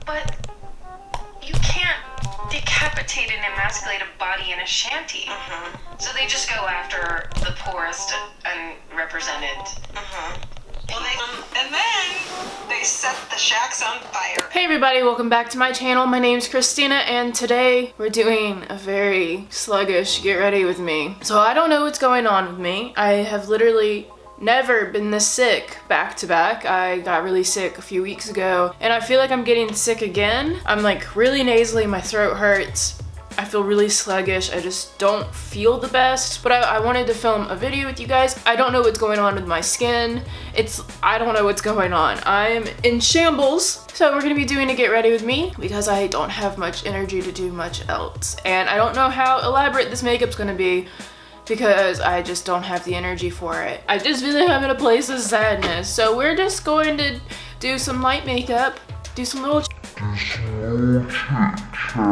But you can't decapitate and emasculate a body in a shanty. So they just go after the poorest and represented. Well, and then they set the shacks on fire. Hey everybody, welcome back to my channel. My name's Christina and today we're doing a very sluggish get ready with me. So I don't know what's going on with me. I have literally never been this sick back to back. I got really sick a few weeks ago and I feel like I'm getting sick again. I'm like really nasally, my throat hurts. I feel really sluggish. I just don't feel the best, but I wanted to film a video with you guys. I don't know what's going on with my skin. I don't know what's going on. I'm in shambles. So we're gonna be doing a get ready with me because I don't have much energy to do much else. And I don't know how elaborate this makeup's gonna be because I just don't have the energy for it. I just feel like I'm in a place of sadness. So we're just going to do some light makeup, do some little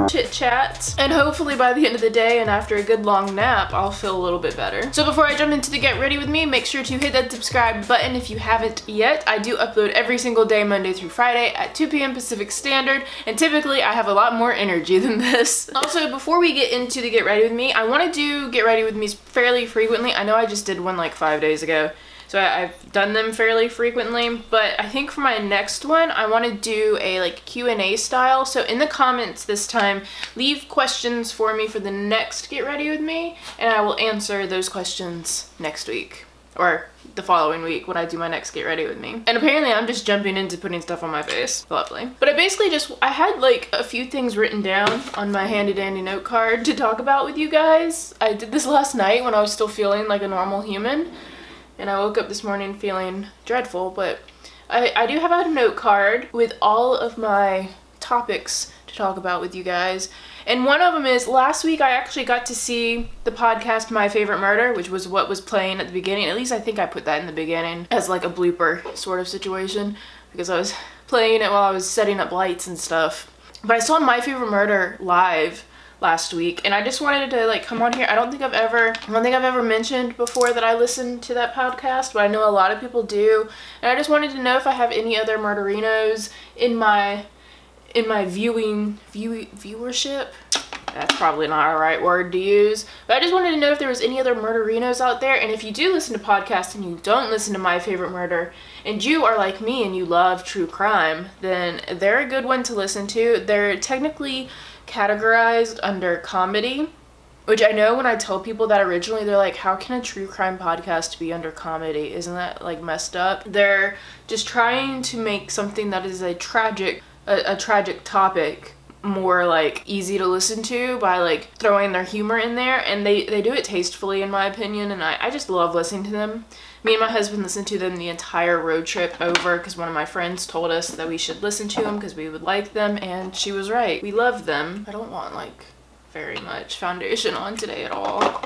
chit-chats, and hopefully by the end of the day and after a good long nap, I'll feel a little bit better. So before I jump into the get ready with me, make sure to hit that subscribe button if you haven't yet. I do upload every single day, Monday through Friday at 2 p.m. Pacific Standard, and typically I have a lot more energy than this. Also, before we get into the get ready with me, I want to do get ready with me fairly frequently. I know I just did one like 5 days ago. So I've done them fairly frequently, but I think for my next one, I want to do a like Q&A style. So in the comments this time, leave questions for me for the next Get Ready With Me, and I will answer those questions next week or the following week when I do my next Get Ready With Me. And apparently I'm just jumping into putting stuff on my face. Lovely. But I had like a few things written down on my handy dandy note card to talk about with you guys. I did this last night when I was still feeling like a normal human. And I woke up this morning feeling dreadful, but I do have a note card with all of my topics to talk about with you guys. And one of them is, last week I actually got to see the podcast My Favorite Murder, which was what was playing at the beginning. At least I think I put that in the beginning as like a blooper sort of situation because I was playing it while I was setting up lights and stuff. But I saw My Favorite Murder live last week, and I just wanted to like come on here. I don't think I've ever mentioned before that I listened to that podcast, but I know a lot of people do, and I just wanted to know if I have any other murderinos in my viewership. That's probably not a right word to use, but I just wanted to know if there was any other murderinos out there. And if you do listen to podcasts and you don't listen to My Favorite Murder and you are like me and you love true crime, then they're a good one to listen to. They're technically categorized under comedy, which I know when I tell people that originally, they're like, how can a true crime podcast be under comedy? Isn't that like messed up? They're just trying to make something that is a tragic topic more like easy to listen to by like throwing their humor in there, and they do it tastefully in my opinion, and I just love listening to them. Me and my husband listened to them the entire road trip over because one of my friends told us that we should listen to them because we would like them, and she was right. We love them. I don't want like very much foundation on today at all.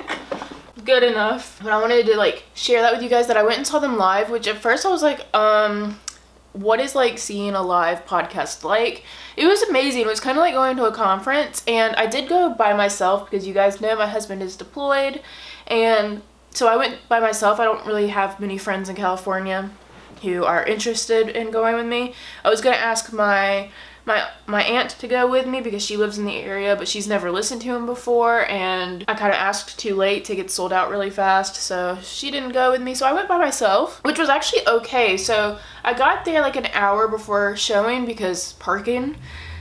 Good enough. But I wanted to like share that with you guys that I went and saw them live, which at first I was like, what is like seeing a live podcast like? It was amazing. It was kind of like going to a conference, and I did go by myself because you guys know my husband is deployed, and so I went by myself. I don't really have many friends in California who are interested in going with me. I was gonna ask my aunt to go with me because she lives in the area, but she's never listened to him before, and I kind of asked too late to get sold out really fast, so she didn't go with me. So I went by myself, which was actually okay. So I got there like an hour before showing because parking.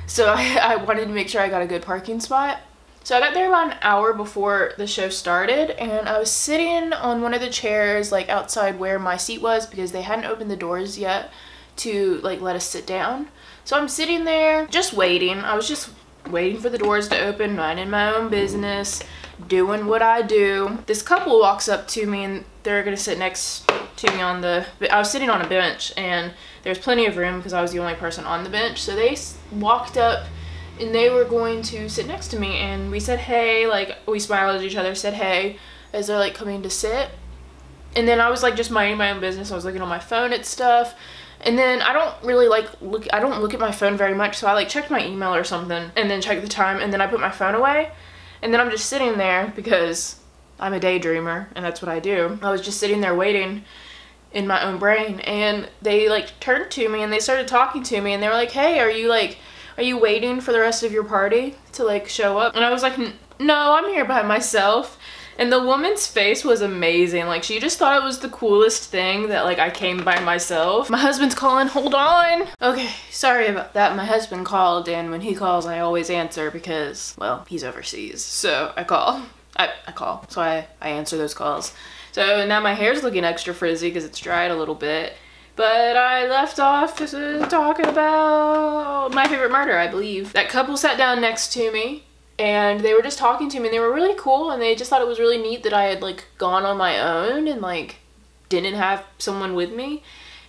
So I wanted to make sure I got a good parking spot. So I got there about an hour before the show started, and I was sitting on one of the chairs like outside where my seat was because they hadn't opened the doors yet to like let us sit down. So I'm sitting there just waiting. I was just waiting for the doors to open, minding my own business, doing what I do. This couple walks up to me and they're gonna sit next to me I was sitting on a bench and there's plenty of room because I was the only person on the bench. So they walked up and they were going to sit next to me, and we said hey, like we smiled at each other, said hey as they're like coming to sit. And then I was like just minding my own business. I was looking on my phone at stuff, and then I don't really like look at my phone very much, so I like checked my email or something and then checked the time, and then I put my phone away, and then I'm just sitting there because I'm a daydreamer and that's what I do. I was just sitting there waiting in my own brain, and they like turned to me and they started talking to me, and they were like, hey, are you waiting for the rest of your party to like show up? And I was like, no, I'm here by myself. And the woman's face was amazing. Like, she just thought it was the coolest thing that like I came by myself. My husband's calling, hold on. Okay, sorry about that. My husband called, and when he calls, I always answer because, well, he's overseas. So I call. I call. So I answer those calls. So now my hair's looking extra frizzy because it's dried a little bit. But I left off talking about My Favorite Murder, I believe. That couple sat down next to me. And they were just talking to me, and they were really cool, and they just thought it was really neat that I had like gone on my own and like didn't have someone with me.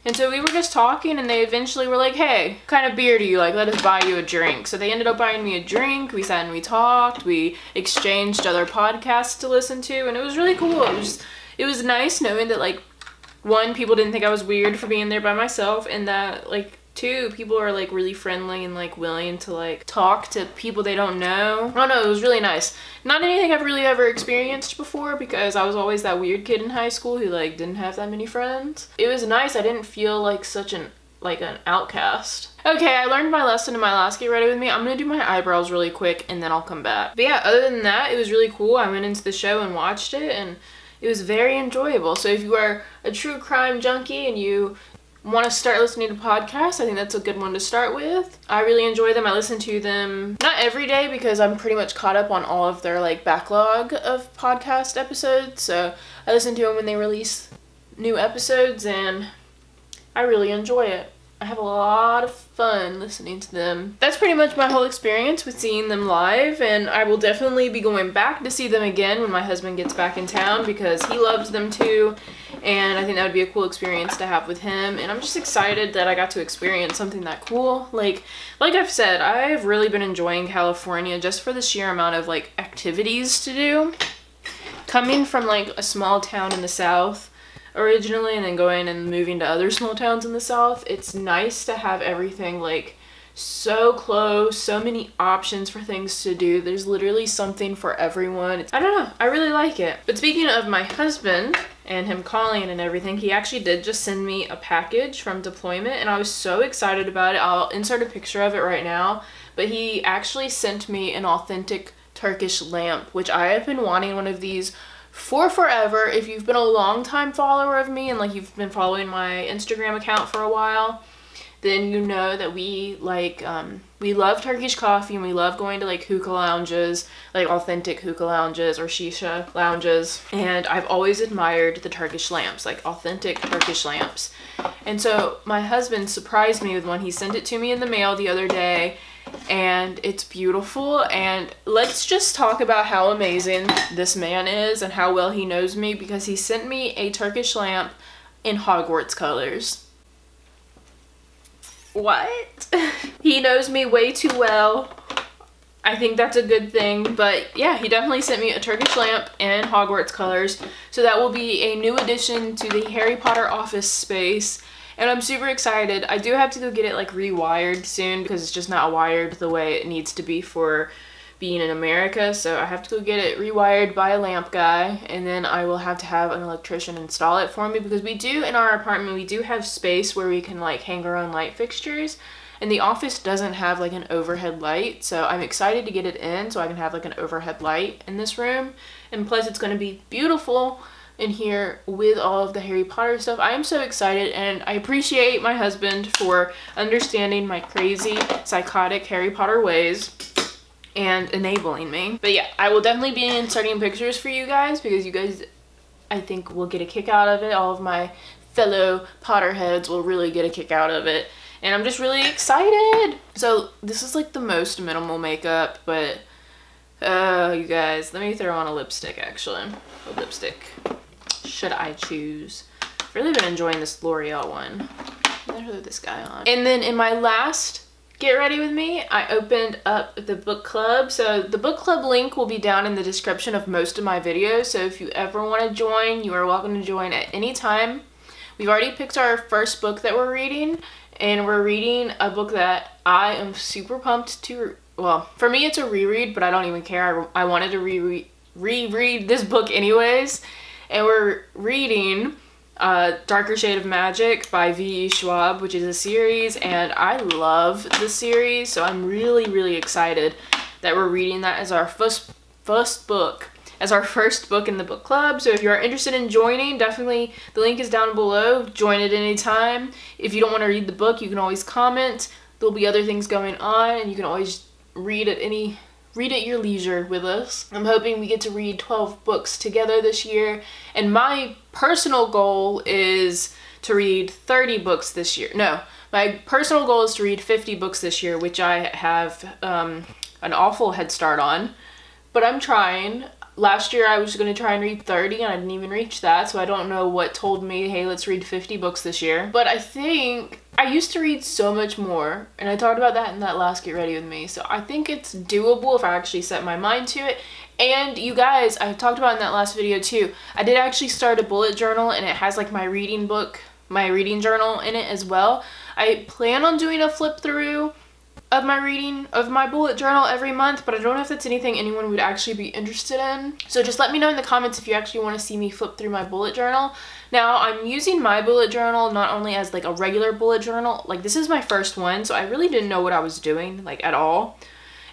And so we were just talking, and they eventually were like, hey, what kind of beer do you like? Let us buy you a drink. So they ended up buying me a drink. We sat and we talked. We exchanged other podcasts to listen to, and it was really cool. It was nice knowing that like, one, people didn't think I was weird for being there by myself, and that like, two, people are like really friendly and like willing to like talk to people they don't know. I don't know, it was really nice. Not anything I've really ever experienced before because I was always that weird kid in high school who like didn't have that many friends. It was nice. I didn't feel like such an outcast. Okay, I learned my lesson in my last Get Ready With Me. I'm gonna do my eyebrows really quick and then I'll come back. But yeah, other than that, it was really cool. I went into the show and watched it, and it was very enjoyable. So if you are a true crime junkie and you want to start listening to podcasts, I think that's a good one to start with. I really enjoy them. I listen to them not every day because I'm pretty much caught up on all of their like backlog of podcast episodes, so I listen to them when they release new episodes, and I really enjoy it. I have a lot of fun listening to them. That's pretty much my whole experience with seeing them live, and I will definitely be going back to see them again when my husband gets back in town because he loves them too, and I think that would be a cool experience to have with him, and I'm just excited that I got to experience something that cool. Like I've said, I've really been enjoying California just for the sheer amount of like activities to do. Coming from like a small town in the South originally and then going and moving to other small towns in the South, it's nice to have everything like so close, so many options for things to do. There's literally something for everyone. I don't know, I really like it. But speaking of my husband and him calling and everything, he actually did just send me a package from deployment, and I was so excited about it. I'll insert a picture of it right now, but he actually sent me an authentic Turkish lamp, which I have been wanting one of these for forever. If you've been a long time follower of me and like you've been following my Instagram account for a while, then you know that we love Turkish coffee, and we love going to like hookah lounges, like authentic hookah lounges or shisha lounges, and I've always admired the Turkish lamps, like authentic Turkish lamps. And so my husband surprised me with one. He sent it to me in the mail the other day, and it's beautiful. And let's just talk about how amazing this man is and how well he knows me, because he sent me a Turkish lamp in Hogwarts colors. What? He knows me way too well. I think that's a good thing. But yeah, he definitely sent me a Turkish lamp in Hogwarts colors. So that will be a new addition to the Harry Potter office space, and I'm super excited. I do have to go get it like rewired soon because it's just not wired the way it needs to be for being in America. So I have to go get it rewired by a lamp guy, and then I will have to have an electrician install it for me, because we do, in our apartment, we do have space where we can like hang our own light fixtures, and the office doesn't have like an overhead light. So I'm excited to get it in so I can have like an overhead light in this room, and plus it's going to be beautiful in here with all of the Harry Potter stuff. I am so excited, and I appreciate my husband for understanding my crazy, psychotic Harry Potter ways and enabling me. But yeah, I will definitely be inserting pictures for you guys, because you guys, I think, will get a kick out of it. All of my fellow Potterheads will really get a kick out of it, and I'm just really excited. So this is like the most minimal makeup, but you guys, let me throw on a lipstick. Actually, what lipstick should I choose? I've really been enjoying this L'Oreal one. I'm gonna throw this guy on. And then in my last Get Ready With Me, I opened up the book club. So the book club link will be down in the description of most of my videos. So if you ever want to join, you are welcome to join at any time. We've already picked our first book that we're reading, and we're reading a book that I am super pumped to, well, for me it's a reread, but I don't even care. I wanted to reread this book anyways. And we're reading Darker Shade of Magic by V.E. Schwab, which is a series, and I love the series, so I'm really excited that we're reading that as our first book in the book club. So if you are interested in joining, definitely the link is down below. Join at any time. If you don't want to read the book, you can always comment. There'll be other things going on, and you can always read at your leisure with us. I'm hoping we get to read 12 books together this year, and my personal goal is to read 30 books this year. No, my personal goal is to read 50 books this year, which I have an awful head start on, but I'm trying. Last year I was going to try and read 30 and I didn't even reach that, so I don't know what told me, hey, let's read 50 books this year. But I think I used to read so much more, and I talked about that in that last Get Ready With Me, so I think it's doable if I actually set my mind to it. And you guys, I talked about in that last video too, I did actually start a bullet journal, and it has like my reading journal in it as well. I plan on doing a flip through of my bullet journal every month, but I don't know if that's anything anyone would actually be interested in. So just let me know in the comments if you actually want to see me flip through my bullet journal. Now, I'm using my bullet journal not only as like a regular bullet journal, like this is my first one, so I really didn't know what I was doing like at all.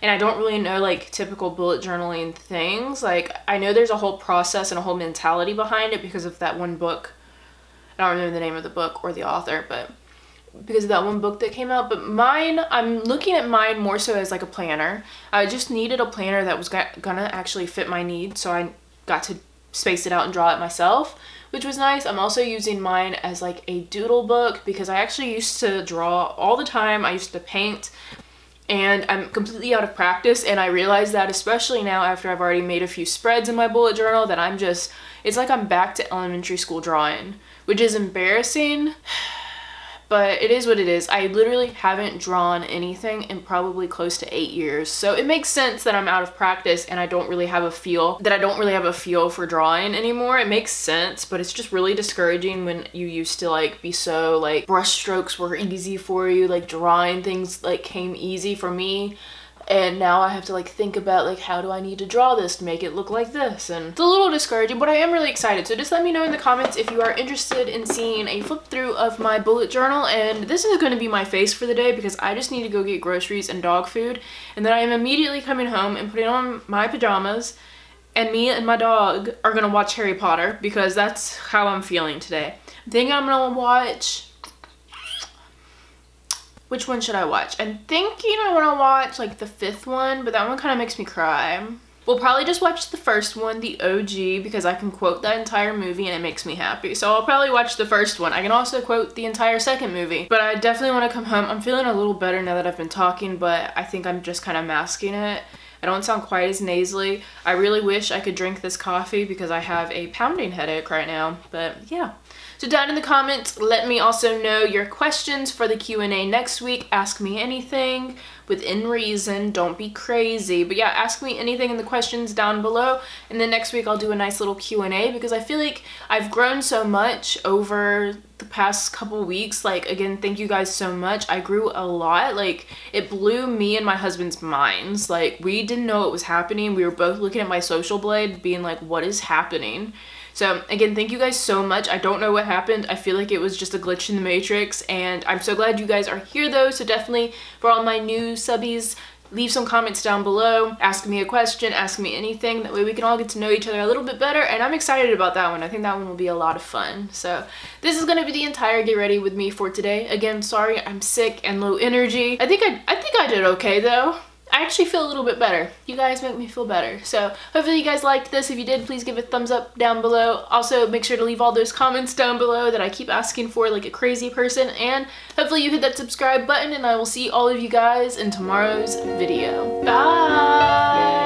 And I don't really know like typical bullet journaling things. Like I know there's a whole process and a whole mentality behind it because of that one book. I don't remember the name of the book or the author, but because of that one book that came out. But mine, I'm looking at mine more so as like a planner. I just needed a planner that was gonna actually fit my needs, so I got to space it out and draw it myself, which was nice. I'm also using mine as like a doodle book because I actually used to draw all the time. I used to paint, and I'm completely out of practice, and I realized that especially now after I've already made a few spreads in my bullet journal that it's like I'm back to elementary school drawing, which is embarrassing. But it is what it is. I literally haven't drawn anything in probably close to 8 years. So it makes sense that I'm out of practice and I don't really have a feel for drawing anymore. It makes sense, but it's just really discouraging when you used to like be so like brush strokes were easy for you, like drawing things like came easy for me. And now I have to like think about like how do I need to draw this to make it look like this, and it's a little discouraging, but I am really excited. So just let me know in the comments if you are interested in seeing a flip through of my bullet journal. And this is going to be my face for the day because I just need to go get groceries and dog food, and then I am immediately coming home and putting on my pajamas, and me and my dog are going to watch Harry Potter because that's how I'm feeling today. I think I'm going to watch... Which one should I watch? I'm thinking I want to watch like the 5th one, but that one kind of makes me cry. We'll probably just watch the first one, the OG, because I can quote that entire movie and it makes me happy. So I'll probably watch the first one. I can also quote the entire second movie. But I definitely want to come home. I'm feeling a little better now that I've been talking, but I think I'm just kind of masking it. I don't sound quite as nasally. I really wish I could drink this coffee because I have a pounding headache right now, but yeah. So down in the comments, let me also know your questions for the Q&A next week. Ask me anything within reason. Don't be crazy. But yeah, ask me anything in the questions down below. And then next week I'll do a nice little Q&A because I feel like I've grown so much over the past couple weeks. Like, again, thank you guys so much. I grew a lot. Like, it blew me and my husband's minds. Like, we didn't know what was happening. We were both looking at my social blade being like, what is happening? So again, thank you guys so much. I don't know what happened. I feel like it was just a glitch in the matrix, and I'm so glad you guys are here though. So definitely for all my new subbies, leave some comments down below. Ask me a question, ask me anything. That way we can all get to know each other a little bit better, and I'm excited about that one. I think that one will be a lot of fun. So this is gonna be the entire Get Ready With Me for today. Again, sorry I'm sick and low energy. I think I did okay though. I actually feel a little bit better. You guys make me feel better. So hopefully you guys liked this. If you did, please give it a thumbs up down below. Also, make sure to leave all those comments down below that I keep asking for like a crazy person. And hopefully you hit that subscribe button, and I will see all of you guys in tomorrow's video. Bye!